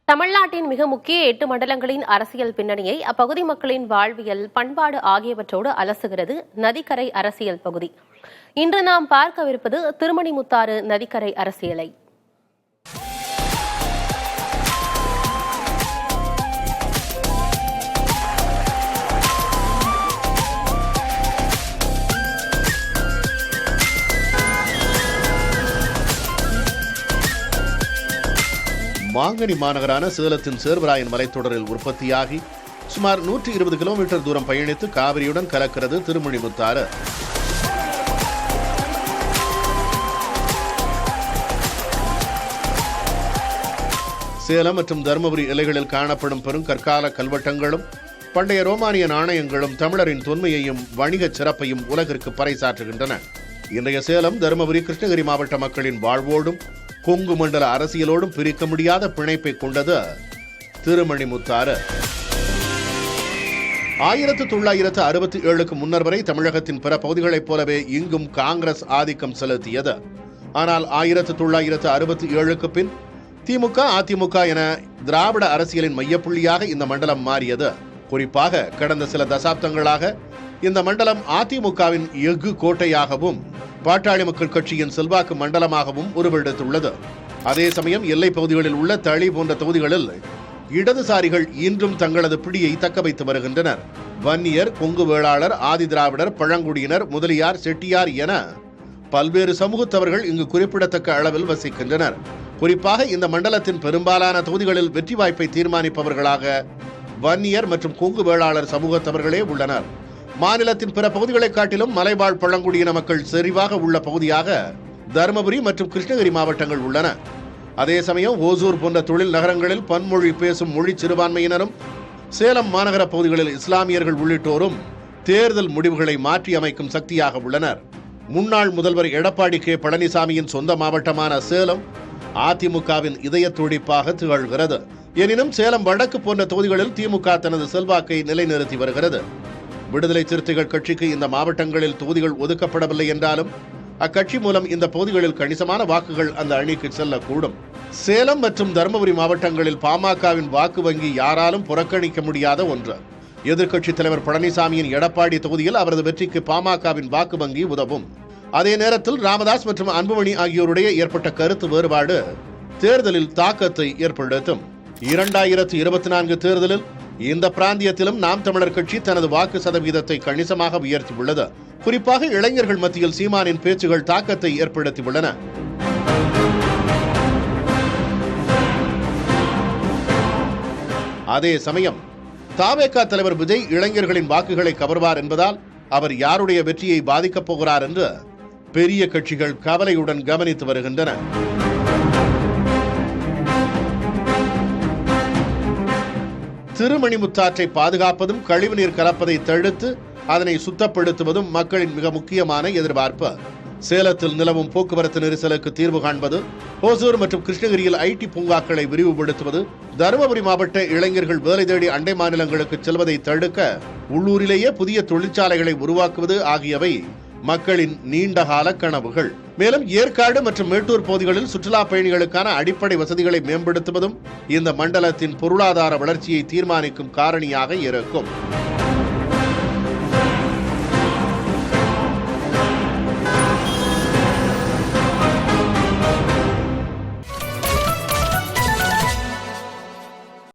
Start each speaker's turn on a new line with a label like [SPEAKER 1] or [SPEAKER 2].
[SPEAKER 1] தமிழ்நாட்டின் மிக முக்கிய 8 மண்டலங்களின் அரசியல் பின்னணியை அப்பகுதி மக்களின் வாழ்வியல், பண்பாடு ஆகியவற்றோடு அலசுகிறது நதிக்கரை அரசியல் பகுதி. இன்று நாம் பார்க்கவிருப்பது திருமணிமுத்தாறு நதிக்கரை அரசியலை.
[SPEAKER 2] மாங்கனி மாநகரான சேலத்தின் சேர்வராயன் மலைத்தொடரில் உற்பத்தியாகி சுமார் 120 கிலோமீட்டர் தூரம் பயணித்து காவிரியுடன் கலக்கிறது திருமணிமுத்தாறு. சேலம் மற்றும் தருமபுரி எல்லைகளில் காணப்படும் பெருங்கற்கால கல்வெட்டங்களும் பண்டைய ரோமானிய நாணயங்களும் தமிழரின் தொன்மையையும் வணிக சிறப்பையும் உலகிற்கு பறைசாற்றுகின்றன. இன்றைய சேலம், தருமபுரி, கிருஷ்ணகிரி மாவட்ட மக்களின் வாழ்வோடும் கொங்கு மண்டல அரசியலோடும் பிரிக்க முடியாத பிணைப்பை கொண்டது திருமணிமுத்தாறு. 1967க்கு முன்னர் வரை தமிழகத்தின் பிற பகுதிகளைப் போலவே இங்கும் காங்கிரஸ் ஆதிக்கம் செலுத்தியது. ஆனால் 1967க்கு பின் திமுக, அதிமுக என திராவிட அரசியலின் மையப்புள்ளியாக இந்த மண்டலம் மாறியது. குறிப்பாக கடந்த சில தசாப்தங்களாக இந்த மண்டலம் அதிமுகவின் எஃகு கோட்டையாகவும் பாட்டாளி மக்கள் கட்சியின் செல்வாக்கு மண்டலமாகவும் உருவெடுத்துள்ளது. அதே சமயம் எல்லை பகுதிகளில் உள்ள தளி போன்ற தொகுதிகளில் இடதுசாரிகள் இன்றும் தங்களது பிடியை தக்க வைத்து வருகின்றனர். வன்னியர், கொங்கு வேளாளர், ஆதி திராவிடர், பழங்குடியினர், முதலியார், செட்டியார் என பல்வேறு சமூகத்தவர்கள் இங்கு குறிப்பிடத்தக்க அளவில் வசிக்கின்றனர். குறிப்பாக இந்த மண்டலத்தின் பெரும்பாலான தொகுதிகளில் வெற்றி வாய்ப்பை தீர்மானிப்பவர்களாக வன்னியர் மற்றும் கொங்கு வேளாளர் சமூகத்தவர்களே உள்ளனர். மாநிலத்தின் பிற பகுதிகளை காட்டிலும் மலைவாழ் பழங்குடியின மக்கள் செறிவாக உள்ள பகுதியாக தருமபுரி மற்றும் கிருஷ்ணகிரி மாவட்டங்கள் உள்ளன. அதே சமயம் ஓசூர் போன்ற தொழில் நகரங்களில் பன்மொழி பேசும் மொழி சிறுபான்மையினரும், சேலம் மாநகர பகுதிகளில் இஸ்லாமியர்கள் உள்ளிட்டோரும் தேர்தல் முடிவுகளை மாற்றி அமைக்கும் சக்தியாக உள்ளனர். முன்னாள் முதல்வர் எடப்பாடி கே பழனிசாமியின் சொந்த மாவட்டமான சேலம் அதிமுகவின் இதய துடிப்பாக திகழ்கிறது. எனினும் சேலம் வடக்கு போன்ற தொகுதிகளில் திமுக தனது செல்வாக்கை நிலைநிறுத்தி வருகிறது. விடுதலை சிறுத்தைகள் கட்சிக்கு இந்த மாவட்டங்களில் தொகுதிகள் ஒதுக்கப்படவில்லை என்றாலும் அக்கட்சி மூலம் இந்த பகுதிகளில் கணிசமான வாக்குகள் அந்த அணிக்கு செல்லக்கூடும். சேலம் மற்றும் தருமபுரி மாவட்டங்களில் பாமகவின் வாக்கு வங்கி யாராலும் புறக்கணிக்க முடியாத ஒன்று. எதிர்க்கட்சித் தலைவர் பழனிசாமியின் எடப்பாடி தொகுதியில் அவரது வெற்றிக்கு பாமகவின் வாக்கு வங்கி உதவும். அதே நேரத்தில் ராமதாஸ் மற்றும் அன்புமணி ஆகியோருடைய ஏற்பட்ட கருத்து வேறுபாடு தேர்தலில் தாக்கத்தை ஏற்படுத்தும். 2024 தேர்தலில் இந்த பிராந்தியத்திலும் நாம் தமிழர் கட்சி தனது வாக்கு சதவீதத்தை கணிசமாக உயர்த்தியுள்ளது. குறிப்பாக இளைஞர்கள் மத்தியில் சீமானின் பேச்சுகள் தாக்கத்தை ஏற்படுத்தியுள்ளன. அதே சமயம் தவேகா தலைவர் விஜய் இளைஞர்களின் வாக்குகளை கவர்வார் என்பதால் அவர் யாருடைய வெற்றியை பாதிக்கப் போகிறார் என்று பெரிய கட்சிகள் கவலையுடன் கவனித்து வருகின்றன. திருமணிமுத்தாற்றை பாதுகாப்பதும் கழிவுநீர் கலப்பதை தடுத்து அதனை சுத்தப்படுத்துவதும் மக்களின் மிக முக்கியமான எதிர்பார்ப்பு. சேலத்தில் நிலவும் போக்குவரத்து நெரிசலுக்கு தீர்வு காண்பது, ஓசூர் மற்றும் கிருஷ்ணகிரியில் ஐடி பூங்காக்களை விரிவுபடுத்துவது, தருமபுரி மாவட்ட இளைஞர்கள் வேலை தேடி அண்டை மாநிலங்களுக்கு செல்வதை தடுக்க உள்ளூரிலேயே புதிய தொழிற்சாலைகளை உருவாக்குவது ஆகியவை மக்களின் நீண்டகால கனவுகள். மேலும் ஏற்காடு மற்றும் மேட்டூர் பகுதிகளில் சுற்றுலா பயணிகளுக்கான அடிப்படை வசதிகளை மேம்படுத்துவதும் இந்த மண்டலத்தின் பொருளாதார வளர்ச்சியை தீர்மானிக்கும் காரணியாக இருக்கும்.